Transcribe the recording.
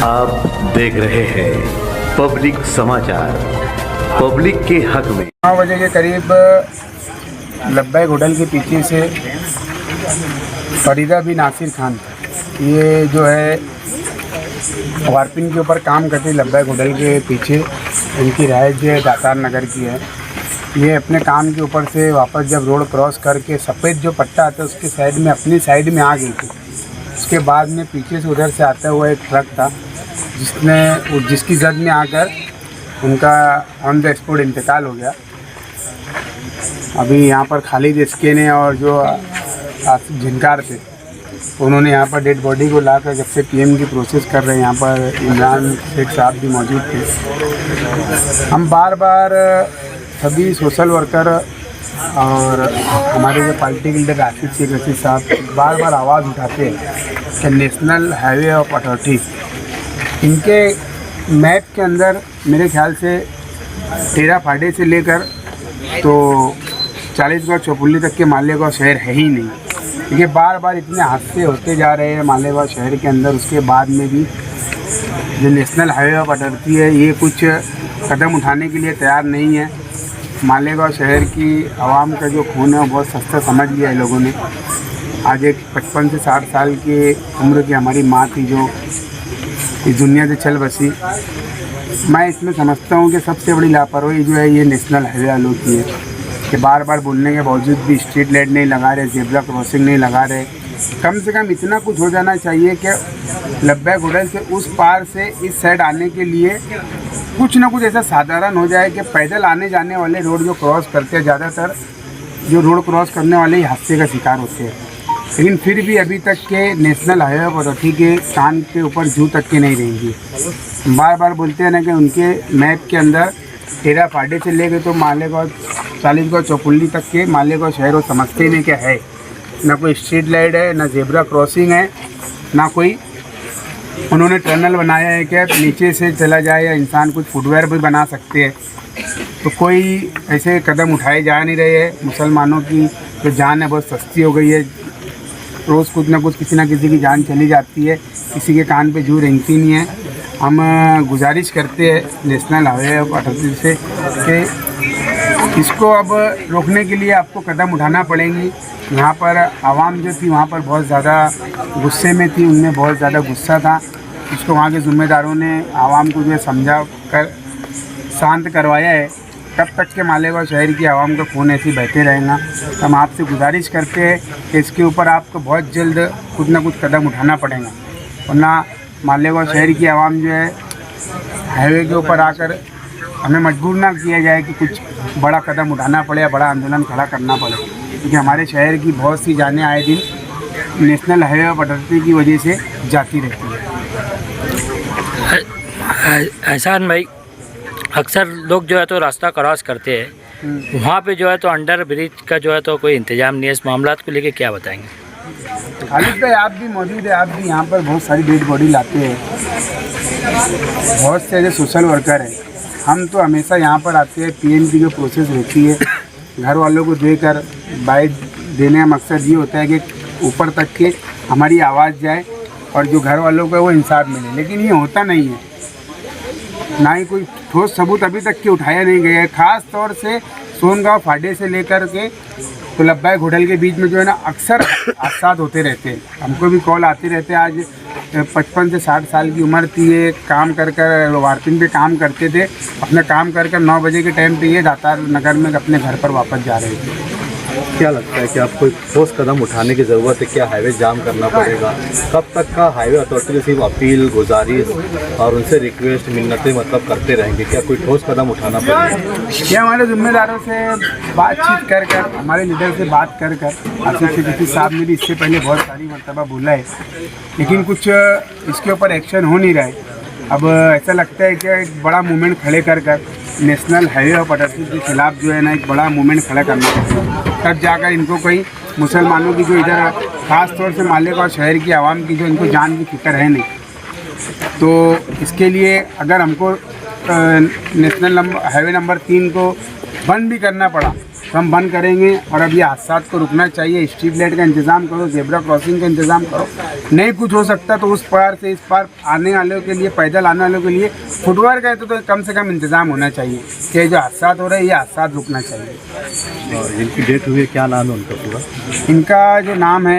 आप देख रहे हैं पब्लिक समाचार, पब्लिक के हक में। 9 बजे के करीब लब्बैक होटल के पीछे से फरीदा बिन नासिर खान, ये जो है वारपिन के ऊपर काम करते लब्बैक होटल के पीछे, इनकी रिहाइश जो है दातार नगर की है। ये अपने काम के ऊपर से वापस जब रोड क्रॉस करके सफ़ेद जो पट्टा आता है उसके साइड में अपनी साइड में आ गई थी। उसके बाद में पीछे से उधर से आता हुआ एक ट्रक था जिसकी जद में आकर उनका ऑन द स्पॉट इंतकाल हो गया। अभी यहाँ पर खालिद एसके ने और जो झिनकार थे उन्होंने यहाँ पर डेड बॉडी को लाकर जब से पीएम की प्रोसेस कर रहे हैं। यहाँ पर इमरान शेख साहब भी मौजूद थे। हम बार बार सभी सोशल वर्कर और हमारे जो पार्टी के लीडर राशिद शेख रशीद साहब बार बार आवाज़ उठाते हैं कि नेशनल हाईवे ऑफ अथॉरिटी, इनके मैप के अंदर मेरे ख्याल से तेरा फाड़े से लेकर तो 40गांव चौपुल्ली तक के मालेगांव शहर है ही नहीं। देखिए बार बार इतने हादसे होते जा रहे हैं मालेगांव शहर के अंदर, उसके बाद में भी जो नेशनल हाईवे ऑफ अथॉरिटी है ये कुछ कदम उठाने के लिए तैयार नहीं है। मालेगांव शहर की आवाम का जो खून है वो बहुत सस्ता समझ लिया है लोगों ने। आज एक 55 से 60 साल की उम्र की हमारी माँ थी जो इस दुनिया से चल बसी। मैं इसमें समझता हूँ कि सबसे बड़ी लापरवाही जो है ये नेशनल हाईवे वालों की है कि बार बार बोलने के बावजूद भी स्ट्रीट लाइट नहीं लगा रहे, ज़ेब्रा क्रॉसिंग नहीं लगा रहे। कम से कम इतना कुछ हो जाना चाहिए कि लब्बैक होटल से उस पार से इस साइड आने के लिए कुछ ना कुछ ऐसा साधारण हो जाए कि पैदल आने जाने वाले रोड जो क्रॉस करते हैं, ज़्यादातर जो रोड क्रॉस करने वाले ही हादसे का शिकार होते हैं। लेकिन फिर भी अभी तक के नेशनल हाईवे अथॉरिटी के कान के ऊपर जू तक के नहीं रहेंगी। बार बार बोलते हैं ना कि उनके मैप के अंदर तेरा फाड़े से लेकर तो मालेगांव 40गांव चौपुल्ली तक के मालेगांव शहर वो समझते नहीं क्या है। ना कोई स्ट्रीट लाइट है, ना ज़ेब्रा क्रॉसिंग है, ना कोई उन्होंने टनल बनाया है कि नीचे से चला जाए या इंसान कुछ फुटवेयर भी बना सकते हैं। तो कोई ऐसे कदम उठाए जा नहीं रहे हैं। मुसलमानों की जो जान है बहुत सस्ती हो गई है। रोज़ कुछ ना कुछ किसी ना किसी की जान चली जाती है, किसी के कान पे जू रेंगती नहीं है। हम गुजारिश करते हैं नेशनल हाईवे अथॉरिटी से कि इसको अब रोकने के लिए आपको कदम उठाना पड़ेंगी। यहाँ पर आवाम जो थी वहाँ पर बहुत ज़्यादा गुस्से में थी, उनमें बहुत ज़्यादा गुस्सा था। इसको वहाँ के ज़िम्मेदारों ने आवाम को जो है समझा कर शांत करवाया है। कब तक के मालेगांव शहर की आवाम का खून ऐसे बहते रहेगा। हम आपसे गुजारिश करते हैं कि इसके ऊपर आपको बहुत जल्द कुछ ना कुछ कदम उठाना पड़ेगा, वरना मालेगांव शहर की आवाम जो है हाईवे के ऊपर आकर हमें मजबूर ना किया जाए कि कुछ बड़ा कदम उठाना पड़े या बड़ा आंदोलन खड़ा करना पड़े, क्योंकि हमारे शहर की बहुत सी जानें आए दिन नेशनल हाईवे ऑफ अथॉरिटी की वजह से जाती रहती है। एहसान भाई, अक्सर लोग जो है तो रास्ता क्रॉस करते हैं, वहाँ पे जो है तो अंडर ब्रिज का जो है तो कोई इंतजाम नहीं है। इस मामला को लेके क्या बताएंगे? खालिद भाई आप भी मौजूद है, आप भी यहाँ पर बहुत सारी डेड बॉडी लाते हैं, बहुत से ऐसे सोशल वर्कर हैं। हम तो हमेशा यहाँ पर आते हैं, पीएम की जो प्रोसेस रहती है घर वालों को देकर बाइट देने का मकसद ये होता है कि ऊपर तक के हमारी आवाज़ जाए और जो घर वालों को वो इंसाफ मिले। लेकिन ये होता नहीं है, ना ही कोई ठोस सबूत अभी तक के उठाया नहीं गया है। ख़ास तौर से सोनगांव फाड़े से लेकर के तो लब्बैक होटल के बीच में जो है ना अक्सर हादसा होते रहते हैं। हमको भी कॉल आते रहते हैं। आज 55 से 60 साल की उम्र थी, ये काम कर वारपिन पे काम करते थे। अपना काम कर 9 बजे के टाइम पे ये दातार नगर में अपने घर पर वापस जा रहे थे। क्या लगता है कि आपको ठोस कदम उठाने की ज़रूरत है? क्या हाईवे जाम करना पड़ेगा? कब तक का हाईवे अथॉरिटी से सिर्फ अपील, गुजारिश और उनसे रिक्वेस्ट, मिन्नतें करते रहेंगे? क्या कोई ठोस कदम उठाना पड़ेगा? ये हमारे जिम्मेदारों से बातचीत कर हमारे लीडर से बात कर आसिफ शेख रशीद साहब ने भी इससे पहले बहुत सारी मरतबा बोला है, लेकिन कुछ इसके ऊपर एक्शन हो नहीं रहा है। अब ऐसा लगता है कि एक बड़ा मूवमेंट खड़े कर नेशनल हाईवे ऑफ अथॉरिटी के खिलाफ जो है ना एक बड़ा मूवमेंट खड़ा करना चाहिए, तब जाकर इनको कोई मुसलमानों की जो इधर ख़ास तौर से मालेगांव शहर की आवाम की जो इनको जान की फिक्र है नहीं, तो इसके लिए अगर हमको नेशनल हाईवे नंबर 3 को बंद भी करना पड़ा तो हम बंद करेंगे। और अब ये हादसा को रुकना चाहिए, स्ट्रीट लाइट का इंतज़ाम करो, जेब्रा क्रॉसिंग का इंतज़ाम करो। नहीं कुछ हो सकता तो उस पार से इस पार आने वालों के लिए, पैदल आने वालों के लिए फुटवर्क है तो कम से कम इंतज़ाम होना चाहिए कि जो हादसा हो रहे हैं ये हादसा रुकना चाहिए। जिनकी डेथ हुई है क्या नाम है उनका पूरा? इनका जो नाम है